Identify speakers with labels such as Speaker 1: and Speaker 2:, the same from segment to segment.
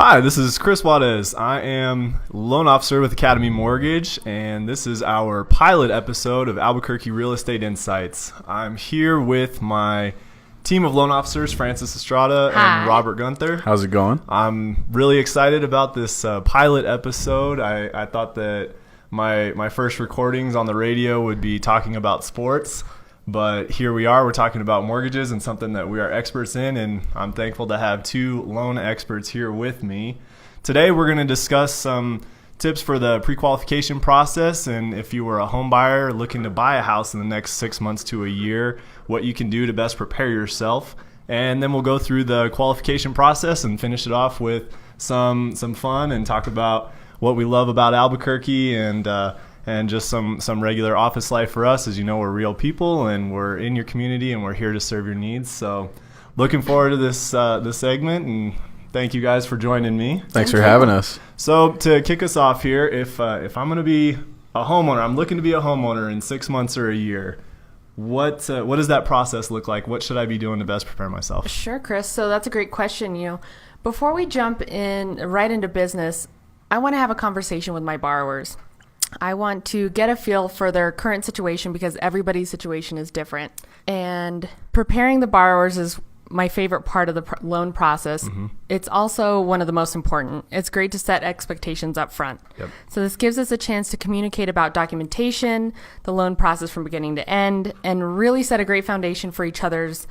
Speaker 1: Hi, this is Chris Juarez. I am loan officer with Academy Mortgage, and this is our pilot episode of ABQ Real Estate Insights. I'm here with my team of loan officers, Francis Estrada and Robert Gunther.
Speaker 2: How's it going?
Speaker 1: I'm really excited about this pilot episode. I thought that my first recordings on the radio would be talking about sports, but here we are. We're talking about mortgages and something that we are experts in, and I'm thankful to have two loan experts here with me. Today we're going to discuss some tips for the pre-qualification process, and if you were a home buyer looking to buy a house in the next 6 months to a year, what you can do to best prepare yourself. And then we'll go through the qualification process and finish it off with some fun and talk about what we love about Albuquerque and just some regular office life for us. As you know, we're real people and we're in your community and we're here to serve your needs. So looking forward to this segment, and thank you guys for joining me.
Speaker 2: Thanks for having us.
Speaker 1: So to kick us off here, if I'm going to be a homeowner, I'm looking to be a homeowner in 6 months or a year, what does that process look like? What should I be doing to best prepare myself?
Speaker 3: Sure, Chris. So that's a great question. Before we jump right into business, I want to have a conversation with my borrowers. I want to get a feel for their current situation because everybody's situation is different. And preparing the borrowers is my favorite part of the loan process. Mm-hmm. It's also one of the most important. It's great to set expectations up front. Yep. So this gives us a chance to communicate about documentation, the loan process from beginning to end, and really set a great foundation for each other's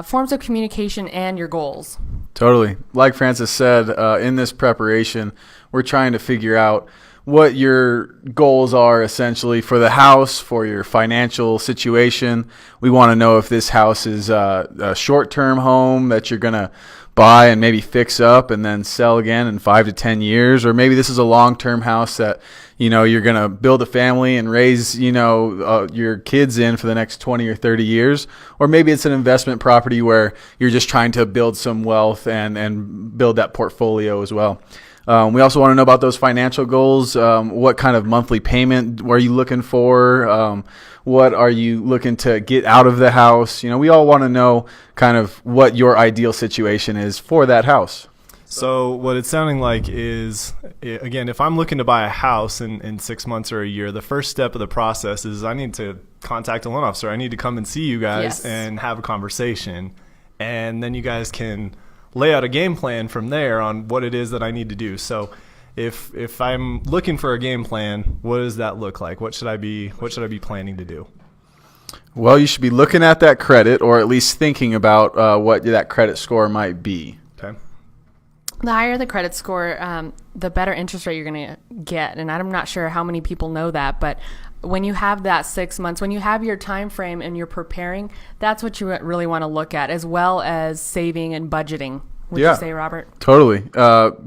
Speaker 3: forms of communication and your goals.
Speaker 2: Totally. Like Francis said, in this preparation, we're trying to figure out what your goals are essentially for the house, for your financial situation. We want to know if this house is a short-term home that you're going to buy and maybe fix up and then sell again in 5 to 10 years, or maybe this is a long-term house that you're going to build a family and raise your kids in for the next 20 or 30 years, or maybe it's an investment property where you're just trying to build some wealth and build that portfolio as well. We also want to know about those financial goals. What kind of monthly payment are you looking for? What are you looking to get out of the house? We all want to know kind of what your ideal situation is for that house.
Speaker 1: So what it's sounding like is, again, if I'm looking to buy a house in 6 months or a year, the first step of the process is I need to contact a loan officer. I need to come and see you guys and have a conversation. And then you guys can lay out a game plan from there on what it is that I need to do. So if I'm looking for a game plan, what does that look like? What should I be planning to do?
Speaker 2: Well, you should be looking at that credit, or at least thinking about what that credit score might be.
Speaker 1: Okay.
Speaker 3: The higher the credit score, the better interest rate you're going to get. And I'm not sure how many people know that, but when you have that 6 months, when you have your time frame and you're preparing, that's what you really want to look at, as well as saving and budgeting. Would you say, Robert?
Speaker 2: Totally.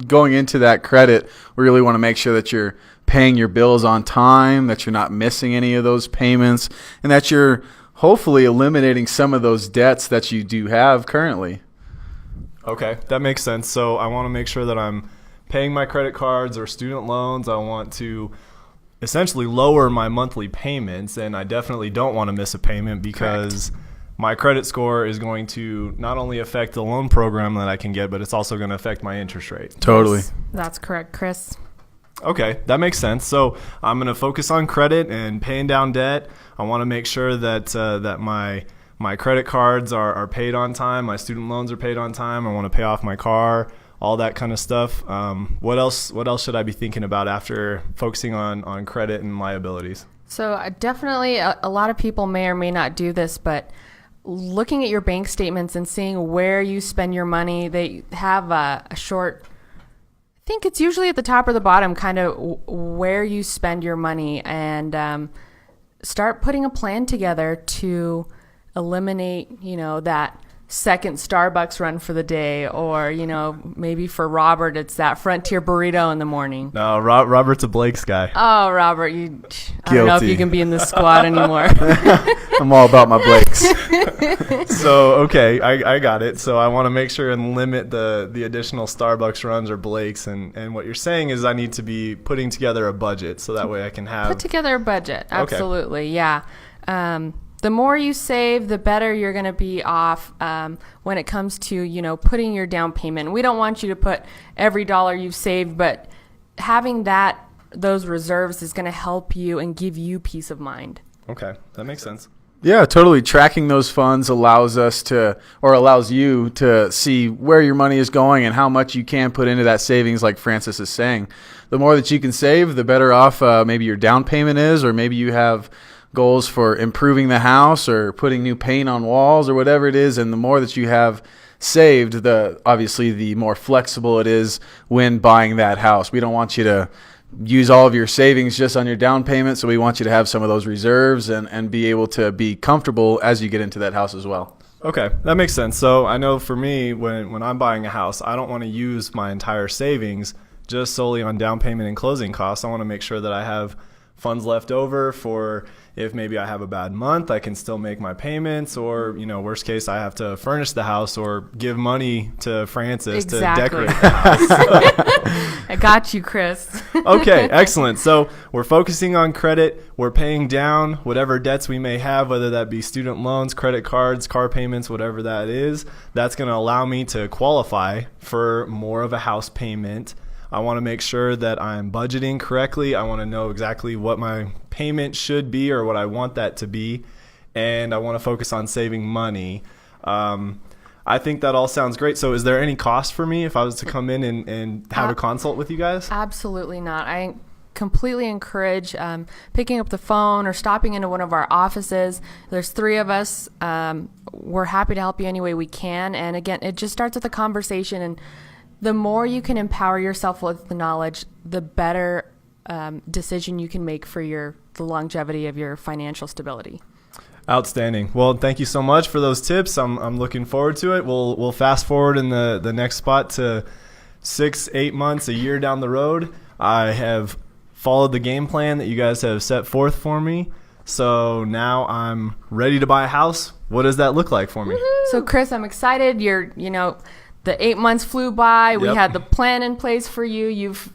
Speaker 2: Going into that credit, we really want to make sure that you're paying your bills on time, that you're not missing any of those payments, and that you're hopefully eliminating some of those debts that you do have currently.
Speaker 1: Okay, that makes sense. So I want to make sure that I'm paying my credit cards or student loans. I want to essentially lower my monthly payments, and I definitely don't want to miss a payment because my credit score is going to not only affect the loan program that I can get, but it's also going to affect my interest rate.
Speaker 2: Totally.
Speaker 3: Yes, that's correct, Chris.
Speaker 1: Okay, that makes sense. So I'm going to focus on credit and paying down debt. I want to make sure that my credit cards are paid on time, my student loans are paid on time. I want to pay off my car, all that kind of stuff. What else should I be thinking about after focusing on credit and liabilities? So
Speaker 3: definitely a lot of people may or may not do this, but looking at your bank statements and seeing where you spend your money, they have a short, I think it's usually at the top or the bottom, kind of where you spend your money, and start putting a plan together to eliminate, that second Starbucks run for the day, or maybe for Robert it's that Frontier burrito in the morning.
Speaker 1: No, Robert's a Blake's guy.
Speaker 3: Oh, Robert, I don't know if you can be in this squad anymore.
Speaker 2: I'm all about my Blakes.
Speaker 1: So okay, I got it. So I want to make sure and limit the additional Starbucks runs or Blake's, and what you're saying is I need to be putting together a budget so that way I can put
Speaker 3: together a budget. Absolutely, okay. Yeah. the more you save, the better you're going to be off when it comes to, putting your down payment. We don't want you to put every dollar you've saved, but having those reserves is going to help you and give you peace of mind.
Speaker 1: Okay, that makes sense.
Speaker 2: Yeah, totally. Tracking those funds allows you to see where your money is going and how much you can put into that savings, like Francis is saying. The more that you can save, the better off maybe your down payment is, or maybe you have goals for improving the house or putting new paint on walls or whatever it is. And the more that you have saved, obviously the more flexible it is when buying that house. We don't want you to use all of your savings just on your down payment, so we want you to have some of those reserves and be able to be comfortable as you get into that house as well.
Speaker 1: Okay, that makes sense. So I know for me, when I'm buying a house, I don't want to use my entire savings just solely on down payment and closing costs. I want to make sure that I have funds left over for if maybe I have a bad month, I can still make my payments, or worst case, I have to furnish the house or give money to Francis to decorate the house.
Speaker 3: I got you, Chris.
Speaker 1: Okay, excellent. So we're focusing on credit. We're paying down whatever debts we may have, whether that be student loans, credit cards, car payments, whatever that is. That's going to allow me to qualify for more of a house payment. I want to make sure that I'm budgeting correctly. I want to know exactly what my payment should be or what I want that to be. And I want to focus on saving money. I think that all sounds great. So is there any cost for me if I was to come in and have a consult with you guys?
Speaker 3: Absolutely not. I completely encourage picking up the phone or stopping into one of our offices. There's 3 of us. We're happy to help you any way we can. And again, it just starts with a conversation, and the more you can empower yourself with the knowledge, the better decision you can make for the longevity of your financial stability.
Speaker 1: Outstanding. Well, thank you so much for those tips. I'm looking forward to it. We'll fast forward in the next spot to 6-8 months, a year down the road. I have followed the game plan that you guys have set forth for me. So now I'm ready to buy a house. What does that look like for me?
Speaker 3: Woo-hoo! So Chris, I'm excited. The 8 months flew by. We had the plan in place for you. You've,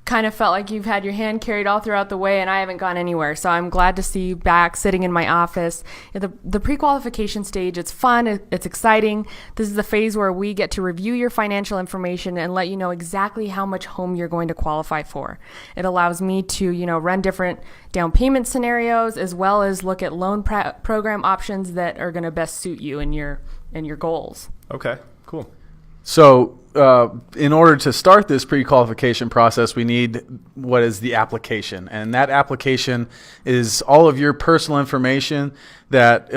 Speaker 3: kind of felt like you've had your hand carried all throughout the way, and I haven't gone anywhere. So I'm glad to see you back sitting in my office. The pre-qualification stage, it's fun. It's exciting. This is the phase where we get to review your financial information and let you know exactly how much home you're going to qualify for. It allows me to, run different down payment scenarios, as well as look at loan program options that are going to best suit you and your goals.
Speaker 1: Okay. Cool.
Speaker 2: So in order to start this pre-qualification process, we need what is the application. And that application is all of your personal information that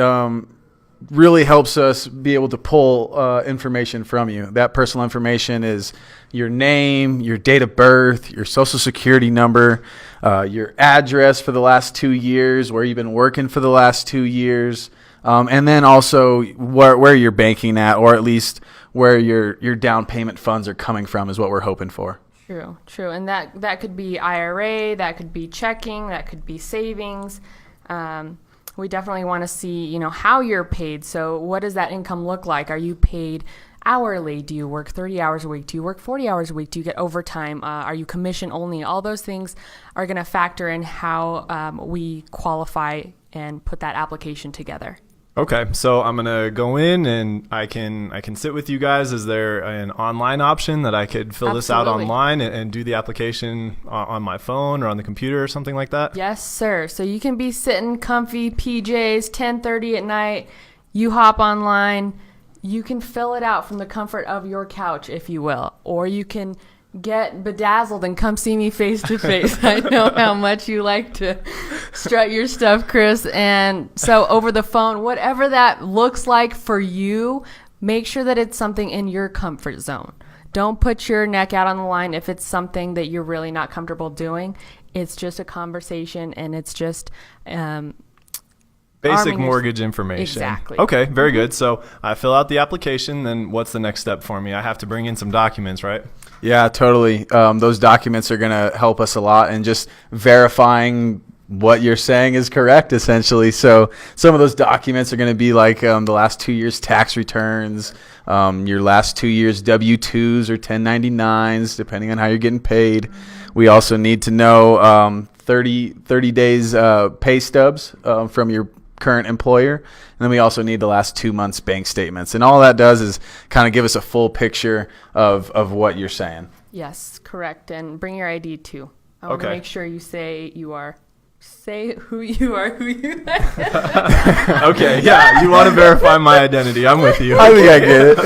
Speaker 2: really helps us be able to pull information from you. That personal information is your name, your date of birth, your social security number, your address for the last 2 years, where you've been working for the last 2 years, and then also where you're banking at, or at least where your down payment funds are coming from is what we're hoping for.
Speaker 3: True. And that could be IRA, that could be checking, that could be savings. We definitely want to see, how you're paid. So what does that income look like? Are you paid hourly? Do you work 30 hours a week? Do you work 40 hours a week? Do you get overtime? Are you commission only? All those things are going to factor in how we qualify and put that application together.
Speaker 1: Okay, so I'm gonna go in and I can sit with you guys. Is there an online option that I could fill this out online and do the application on my phone or on the computer or something like that?
Speaker 3: Yes, sir. So you can be sitting comfy, PJs, 10:30 at night. You hop online. You can fill it out from the comfort of your couch, if you will, or you can get bedazzled and come see me face to face. I know how much you like to strut your stuff, Chris. And so over the phone, whatever that looks like for you, make sure that it's something in your comfort zone. Don't put your neck out on the line if it's something that you're really not comfortable doing. It's just a conversation, and it's just
Speaker 1: basic mortgage information.
Speaker 3: Exactly.
Speaker 1: Okay, very good. So I fill out the application, then what's the next step for me? I have to bring in some documents, right?
Speaker 2: Yeah, totally. Those documents are going to help us a lot in just verifying what you're saying is correct, essentially. So some of those documents are going to be like the last 2 years' tax returns, your last 2 years' W-2s or 1099s, depending on how you're getting paid. We also need to know 30 days pay stubs from your current employer. And then we also need the last 2 months bank statements. And all that does is kind of give us a full picture of what you're saying.
Speaker 3: Yes, correct. And bring your ID too. I want to make sure you say who you are.
Speaker 1: Okay, yeah, you want to verify my identity. I'm with you.
Speaker 2: I think I get it.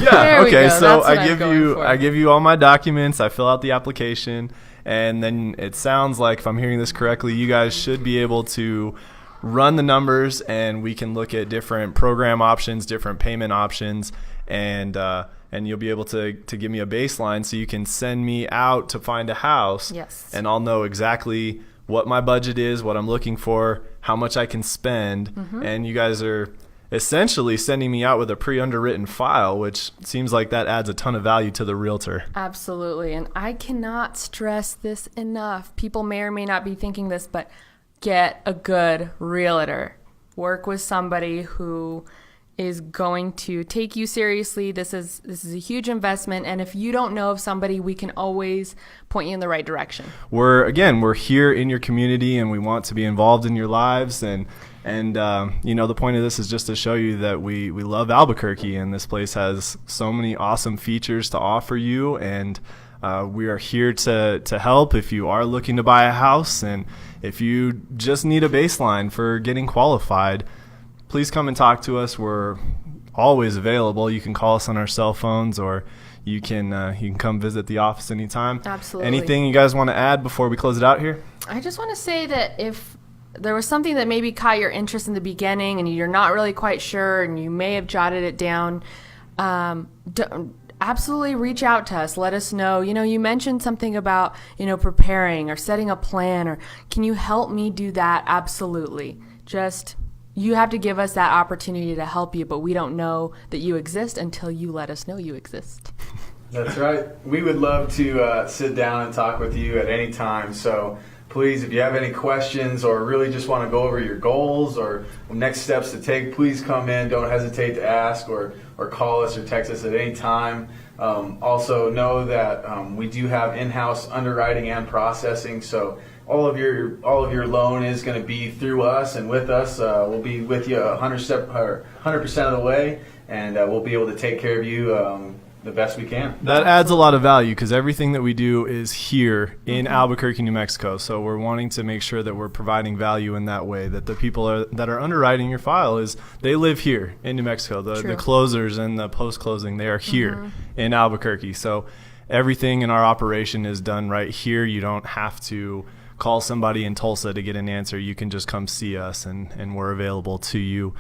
Speaker 1: Yeah, okay, so
Speaker 3: I
Speaker 1: I give you all my documents, I fill out the application, and then it sounds like, if I'm hearing this correctly, you guys should be able to run the numbers, and we can look at different program options, different payment options, and you'll be able to give me a baseline so you can send me out to find a house.
Speaker 3: Yes.
Speaker 1: And I'll know exactly what my budget is, what I'm looking for, how much I can spend. And you guys are essentially sending me out with a pre-underwritten file, which seems like that adds a ton of value to the realtor.
Speaker 3: Absolutely. And I cannot stress this enough. People may or may not be thinking this, but get a good realtor. Work with somebody who is going to take you seriously. This is a huge investment, and if you don't know of somebody, we can always point you in the right direction.
Speaker 1: We're here in your community, and we want to be involved in your lives, and the point of this is just to show you that we love Albuquerque, and this place has so many awesome features to offer you, and we are here to help if you are looking to buy a house, and if you just need a baseline for getting qualified. Please come and talk to us. We're always available. You can call us on our cell phones, or you can come visit the office anytime.
Speaker 3: Absolutely.
Speaker 1: Anything you guys want to add before we close it out here?
Speaker 3: I just want to say that if there was something that maybe caught your interest in the beginning and you're not really quite sure and you may have jotted it down, absolutely reach out to us. Let us know. You mentioned something about, preparing or setting a plan, or can you help me do that? Absolutely. You have to give us that opportunity to help you, but we don't know that you exist until you let us know you exist.
Speaker 2: That's right. We would love to sit down and talk with you at any time. So please, if you have any questions or really just want to go over your goals or next steps to take, please come in. Don't hesitate to ask or call us or text us at any time. Also know that we do have in-house underwriting and processing. So all of your loan is going to be through us and with us. We'll be with you 100% of the way, and we'll be able to take care of you the best we can.
Speaker 1: That adds a lot of value because everything that we do is here in Albuquerque, New Mexico. So we're wanting to make sure that we're providing value in that way, that the people that are underwriting your file they live here in New Mexico. The closers and the post-closing, they are here in Albuquerque. So everything in our operation is done right here. You don't have to call somebody in Tulsa to get an answer. You can just come see us, and we're available to you.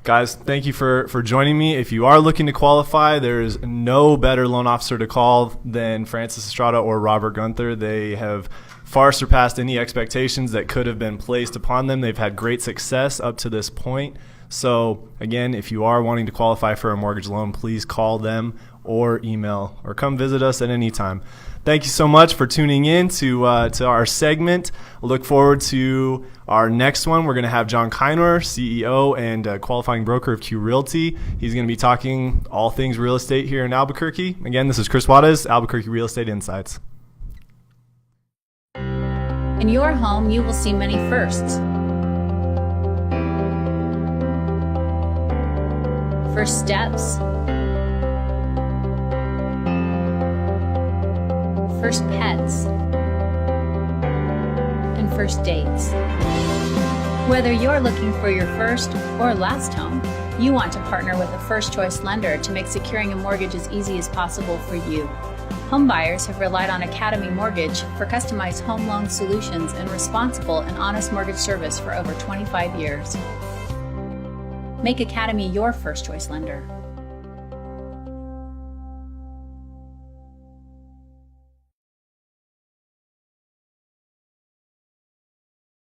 Speaker 1: Guys, thank you for joining me. If you are looking to qualify, there's no better loan officer to call than Francis Estrada or Robert Gunther. They have far surpassed any expectations that could have been placed upon them. They've had great success up to this point. So, again, if you are wanting to qualify for a mortgage loan, please call them or email or come visit us at any time. Thank you so much for tuning in to our segment. Look forward to our next one. We're going to have John Kiner, CEO and qualifying broker of Q Realty. He's going to be talking all things real estate here in Albuquerque. Again, this is Chris Juarez, ABQ Real Estate Insights.
Speaker 4: In your home, you will see many firsts. First steps. First pets, and first dates. Whether you're looking for your first or last home, you want to partner with a first choice lender to make securing a mortgage as easy as possible for you. Home buyers have relied on Academy Mortgage for customized home loan solutions and responsible and honest mortgage service for over 25 years. Make Academy your first choice lender.